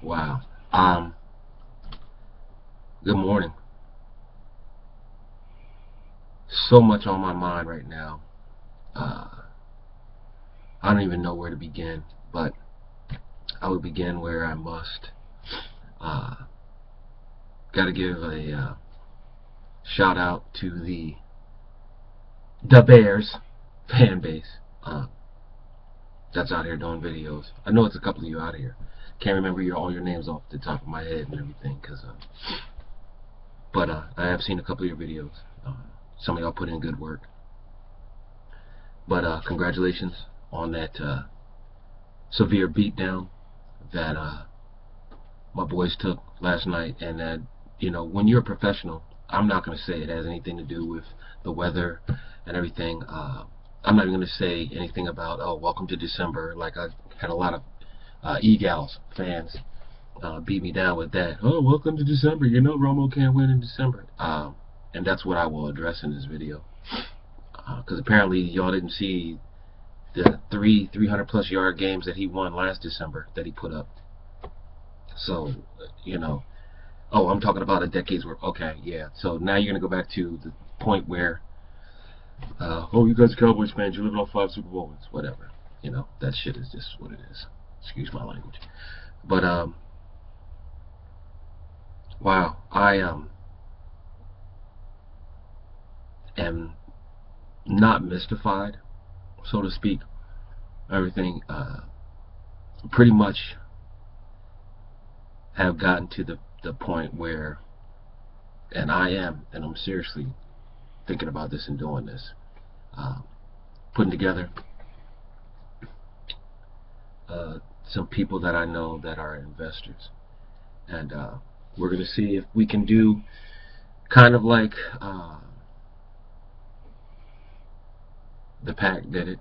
Wow. Good morning. So much on my mind right now. Uh, I don't even know where to begin, but I will begin where I must. Uh, Got to give a shout out to the Bears fan base that's out here doing videos. I know it's a couple of you out here. Can't remember all your names off the top of my head and everything, but I have seen a couple of your videos. Some of y'all put in good work. But congratulations on that severe beatdown that my boys took last night. And that, when you're a professional, I'm not going to say it has anything to do with the weather and everything. I'm not even going to say anything about, oh, welcome to December. Like I had a lot of Eagles fans beat me down with that. Oh, welcome to December. Romo can't win in December. And that's what I will address in this video. Because apparently y'all didn't see the 300 plus yard games that he won last December that he put up. So, oh, I'm talking about a decade's worth. Okay, yeah. So now you're going to go back to the point where, oh, you guys are Cowboys fans, you lived off 5 Super Bowl wins. Whatever. That shit is just what it is. Excuse my language. But, wow, I am not mystified, so to speak. Everything pretty much have gotten to the point where, and I'm seriously thinking about this and doing this, putting together some people that I know that are investors, and we're going to see if we can do kind of like the PAC did it,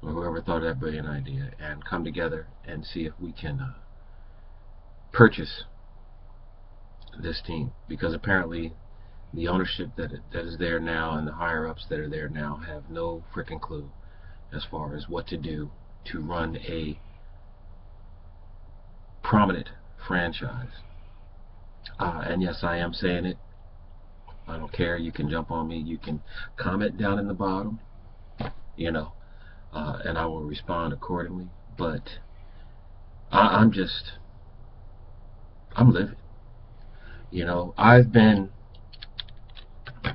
or whoever thought of that brilliant idea, and come together and see if we can purchase this team. Because apparently the ownership that is there now and the higher ups that are there now have no freaking clue as far as what to do to run a prominent franchise. And yes, I am saying it. I don't care. You can jump on me. You can comment down in the bottom, and I will respond accordingly. But I'm livid. I've been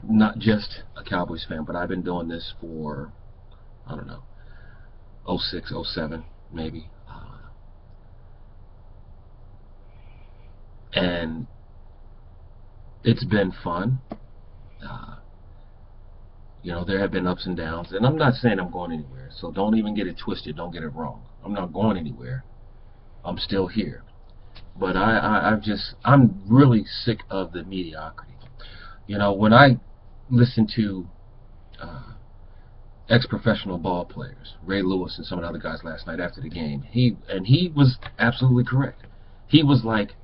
not just a Cowboys fan, but I've been doing this for, I don't know, 06, 07 maybe. And it's been fun. There have been ups and downs, and I'm not saying I'm going anywhere, so don't even get it twisted. Don't get it wrong. I'm not going anywhere. I'm still here. But I'm really sick of the mediocrity. When I listen to ex-professional ball players, Ray Lewis and some of the other guys last night after the game, he was absolutely correct. He was like,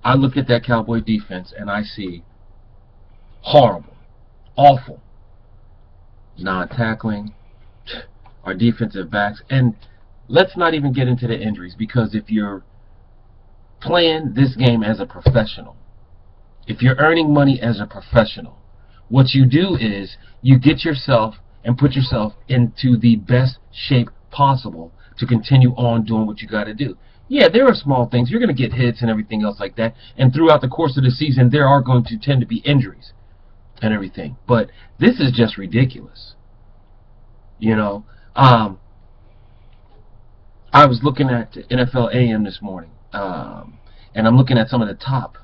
I look at that Cowboy defense and I see horrible, awful non-tackling, our defensive backs, and let's not even get into the injuries, because if you're playing this game as a professional, if you're earning money as a professional, what you do is you get yourself and put yourself into the best shape possible to continue on doing what you got to do. Yeah, there are small things. You're going to get hits and everything else like that, and throughout the course of the season there are going to tend to be injuries and everything. But this is just ridiculous. I was looking at NFL AM this morning, and I'm looking at some of the top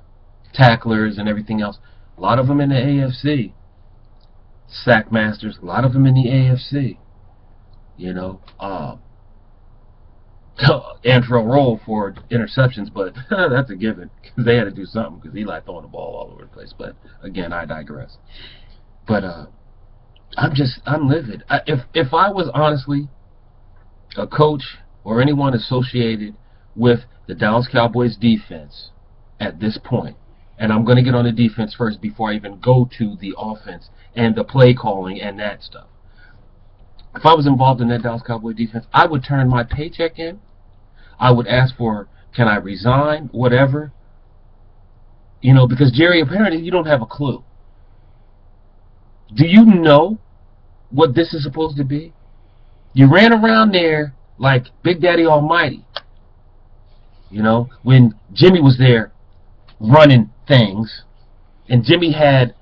tacklers and everything else. A lot of them in the AFC. Sack masters, a lot of them in the AFC. Antrell Roll for interceptions, but that's a given, because they had to do something, because Eli throwing the ball all over the place. But again, I digress. But I'm livid. If I was honestly a coach or anyone associated with the Dallas Cowboys defense at this point, and I'm going to get on the defense first before I even go to the offense and the play calling and that stuff. If I was involved in that Dallas Cowboy defense, I would turn my paycheck in. I would ask for Can I resign? Whatever. You know, because Jerry, apparently you don't have a clue. Do you know what this is supposed to be? You ran around there like Big Daddy Almighty. You know, when Jimmy was there running things, and Jimmy had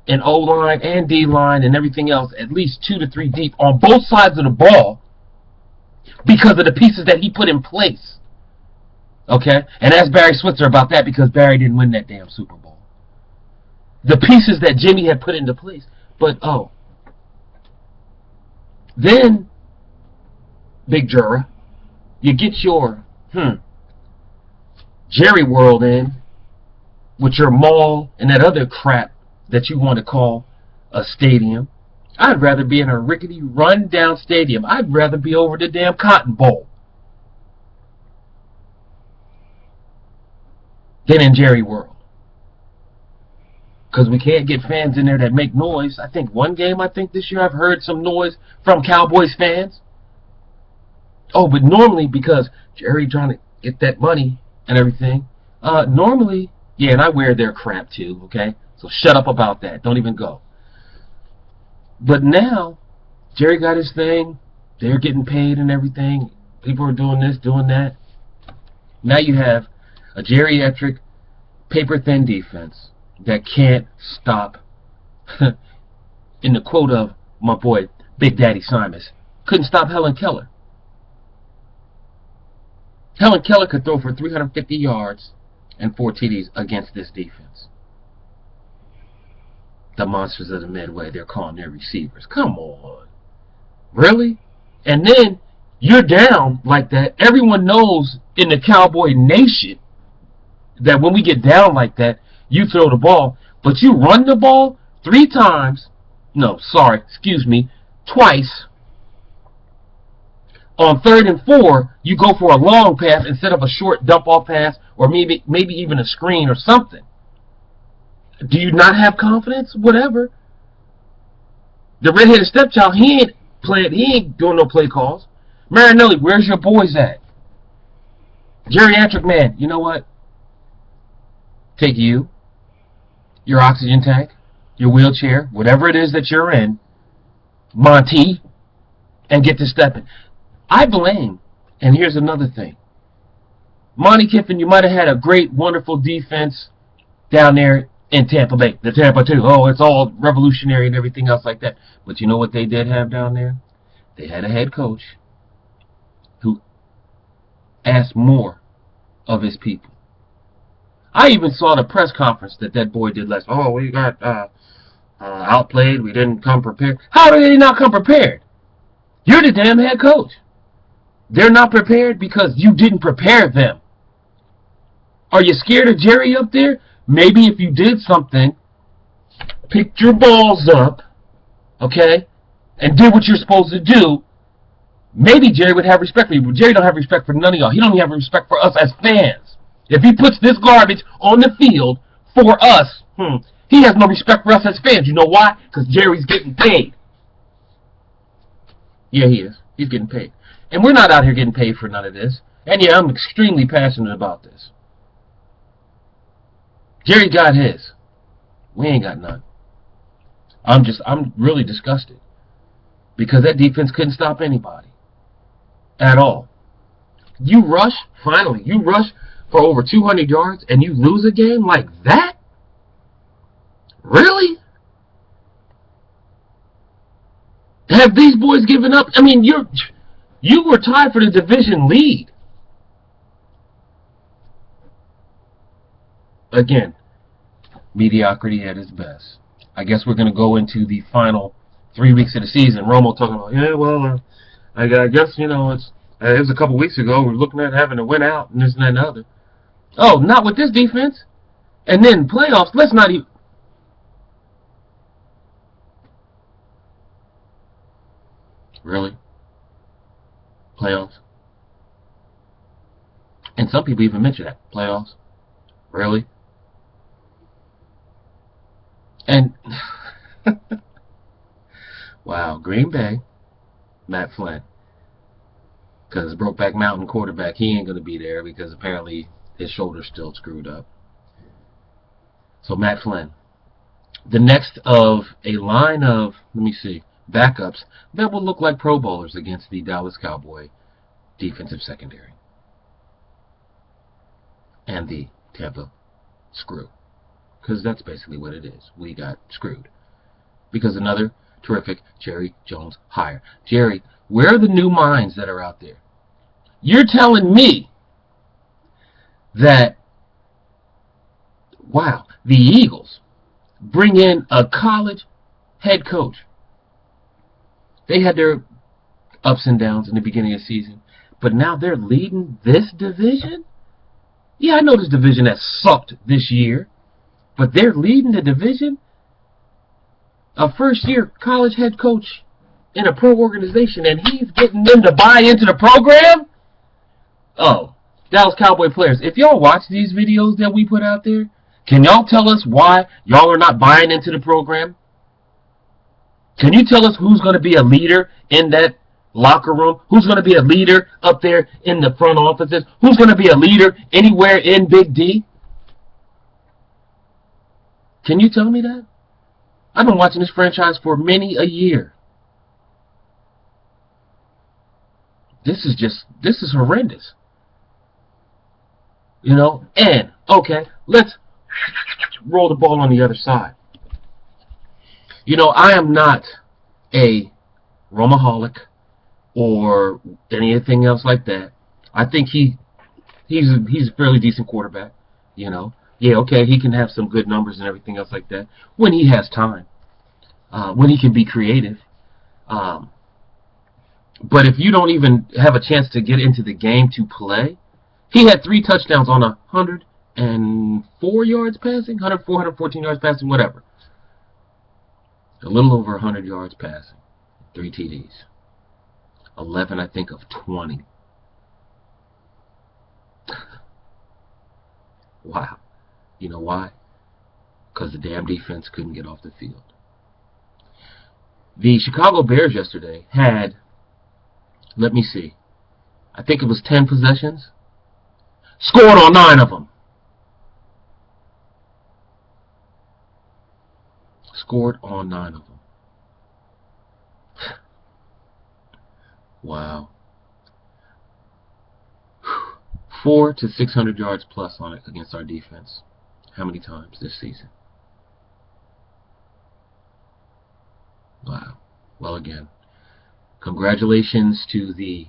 an O-line and D-line and everything else at least 2 to 3 deep on both sides of the ball because of the pieces that he put in place. Okay? And ask Barry Switzer about that because Barry didn't win that damn Super Bowl. The pieces that Jimmy had put into place. But, then, Big Jura, you get your, Jerry World in with your mall and that other crap that you want to call a stadium. I'd rather be in a rickety, run-down stadium. I'd rather be over the damn Cotton Bowl than in Jerry World. Because we can't get fans in there that make noise. I think one game, this year I've heard some noise from Cowboys fans. Oh, but normally, because Jerry trying to get that money and everything, normally, yeah, and I wear their crap too, okay? So shut up about that. Don't even go. But now, Jerry got his thing. They're getting paid and everything. People are doing this, doing that. Now you have a geriatric, paper-thin defense that can't stop, in the quote of my boy, Big Daddy Simus, couldn't stop Helen Keller. Helen Keller could throw for 350 yards and 4 TDs against this defense. The monsters of the Midway, they're calling their receivers. Come on. Really? And then you're down like that. Everyone knows in the Cowboy Nation that when we get down like that, you throw the ball, but you run the ball 3 times. No, sorry, excuse me, twice. On 3rd and 4, you go for a long pass instead of a short dump-off pass or maybe even a screen or something. Do you not have confidence? Whatever. The redheaded stepchild, he ain't doing no play calls. Marinelli, where's your boys at? Geriatric man, you know what? Take you, your oxygen tank, your wheelchair, whatever it is that you're in, Monty, and get to stepping. I blame, and here's another thing. Monty Kiffin, you might have had a great, wonderful defense down there in Tampa Bay. The Tampa 2. Oh, it's all revolutionary and everything else like that. But you know what they did have down there? They had a head coach who asked more of his people. I even saw the press conference that boy did last. Oh, we got outplayed. We didn't come prepared. How did they not come prepared? You're the damn head coach. They're not prepared because you didn't prepare them. Are you scared of Jerry up there? Maybe if you did something, picked your balls up, okay, and did what you're supposed to do, maybe Jerry would have respect for you. But Jerry don't have respect for none of y'all. He don't even have respect for us as fans. If he puts this garbage on the field for us, he has no respect for us as fans. You know why? Because Jerry's getting paid. Yeah, he is. He's getting paid. And we're not out here getting paid for none of this. And yeah, I'm extremely passionate about this. Jerry got his. We ain't got none. I'm really disgusted. Because that defense couldn't stop anybody. At all. You rush, finally, you rush for over 200 yards and you lose a game like that? Really? Have these boys given up? I mean, you were tied for the division lead. Again, mediocrity at its best. I guess we're going to go into the final 3 weeks of the season. Romo talking about, yeah, well, I guess, you know, it was a couple weeks ago. We're looking at having to win out and this and that and the other. Oh, not with this defense. And then playoffs, let's not even... Really? Playoffs? And some people even mention that. Playoffs? Really? And... wow, Green Bay, Matt Flynn. Because Brokeback Mountain quarterback, he ain't going to be there because apparently his shoulder's still screwed up. So Matt Flynn. The next of a line of, let me see, backups that will look like Pro Bowlers against the Dallas Cowboy defensive secondary. And the Tampa screw. Because that's basically what it is. We got screwed. Because another terrific Jerry Jones hire. Jerry, where are the new minds that are out there? You're telling me that, wow, the Eagles bring in a college head coach. They had their ups and downs in the beginning of the season, but now they're leading this division? Yeah, I know this division has sucked this year, but they're leading the division? A first-year college head coach in a pro organization, and he's getting them to buy into the program? Oh, Dallas Cowboy players, if y'all watch these videos that we put out there, can y'all tell us why y'all are not buying into the program? Can you tell us who's going to be a leader in that locker room? Who's going to be a leader up there in the front offices? Who's going to be a leader anywhere in Big D? Can you tell me that? I've been watching this franchise for many a year. This is horrendous. You know, and, okay, let's roll the ball on the other side. You know, I am not a Romaholic or anything else like that. I think he's a fairly decent quarterback, you know. Yeah, okay, he can have some good numbers and everything else like that when he has time, when he can be creative. But if you don't even have a chance to get into the game to play, he had 3 touchdowns on 104 yards passing, 114 yards passing, whatever. A little over 100 yards passing, 3 TDs, 11, I think, of 20. Wow. You know why? Because the damn defense couldn't get off the field. The Chicago Bears yesterday had, let me see, I think it was 10 possessions, scored on 9 of them. Scored on 9 of them. Wow. 400 to 600 yards plus on it against our defense. How many times this season? Wow. Well, again, congratulations to the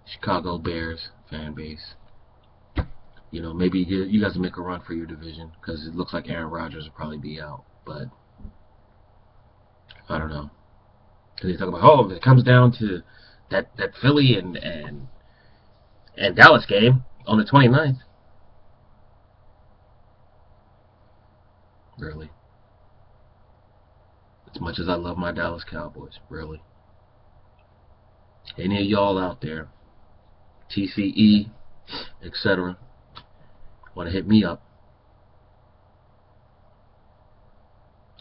Chicago Bears fan base. You know, maybe you guys will make a run for your division because it looks like Aaron Rodgers will probably be out. But I don't know. Because they talk about, oh, if it comes down to that Philly and Dallas game on the 29th. Really. As much as I love my Dallas Cowboys, really. Any of y'all out there, TCE, etc., want to hit me up.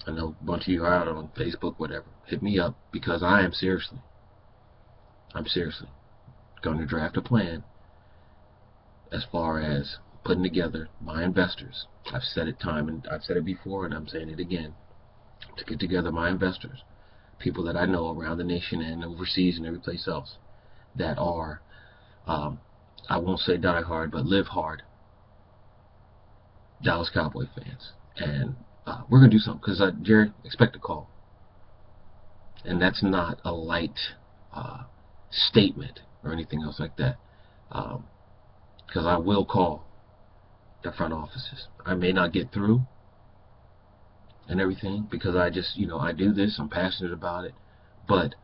I know a bunch of you are out on Facebook, whatever. Hit me up because I'm seriously going to draft a plan as far as putting together my investors. I've said it I've said it before and I'm saying it again. To get together my investors, people that I know around the nation and overseas and every place else that are, I won't say die hard, but live hard Dallas Cowboy fans. And we're going to do something because, Jerry, expect a call. And that's not a light statement or anything else like that. Because I will call the front offices. I may not get through and everything because I just, I do this. I'm passionate about it. But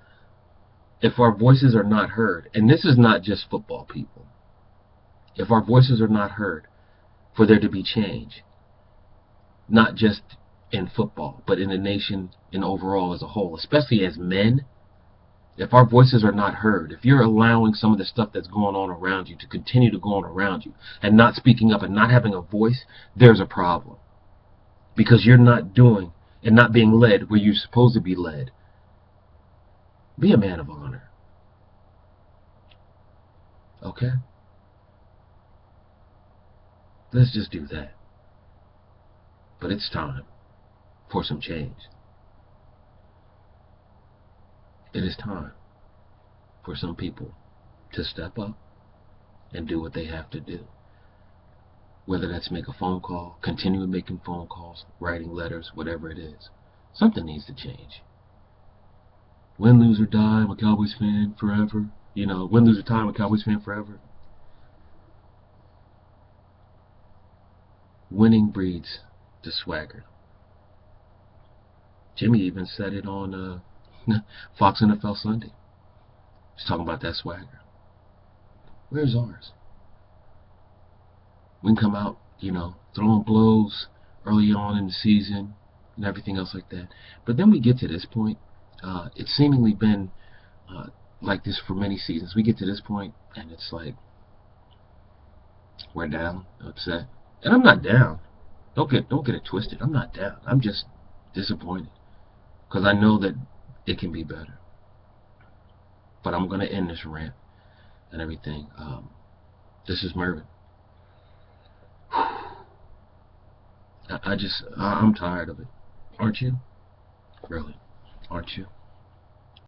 if our voices are not heard, and this is not just football people, if our voices are not heard for there to be change, not just in football, but in the nation and overall as a whole, especially as men, if our voices are not heard, if you're allowing some of the stuff that's going on around you to continue to go on around you and not speaking up and not having a voice, there's a problem. Because you're not doing and not being led where you're supposed to be led. Be a man of honor. Okay? Let's just do that. But it's time for some change. It is time for some people to step up and do what they have to do. Whether that's make a phone call, continue making phone calls, writing letters, whatever it is. Something needs to change. Win, lose, or die, I'm a Cowboys fan forever. You know, win, lose, or tie, I'm a Cowboys fan forever. Winning breeds the swagger. Jimmy even said it on Fox NFL Sunday. He's talking about that swagger. Where's ours? We can come out, throwing blows early on in the season and everything else like that. But then we get to this point. It's seemingly been like this for many seasons. We get to this point, and it's like we're down, upset, and I'm not down. Don't get it twisted. I'm not down. I'm just disappointed because I know that it can be better. But I'm gonna end this rant and everything. This is Mervin. I'm tired of it. Aren't you? Really? Aren't you?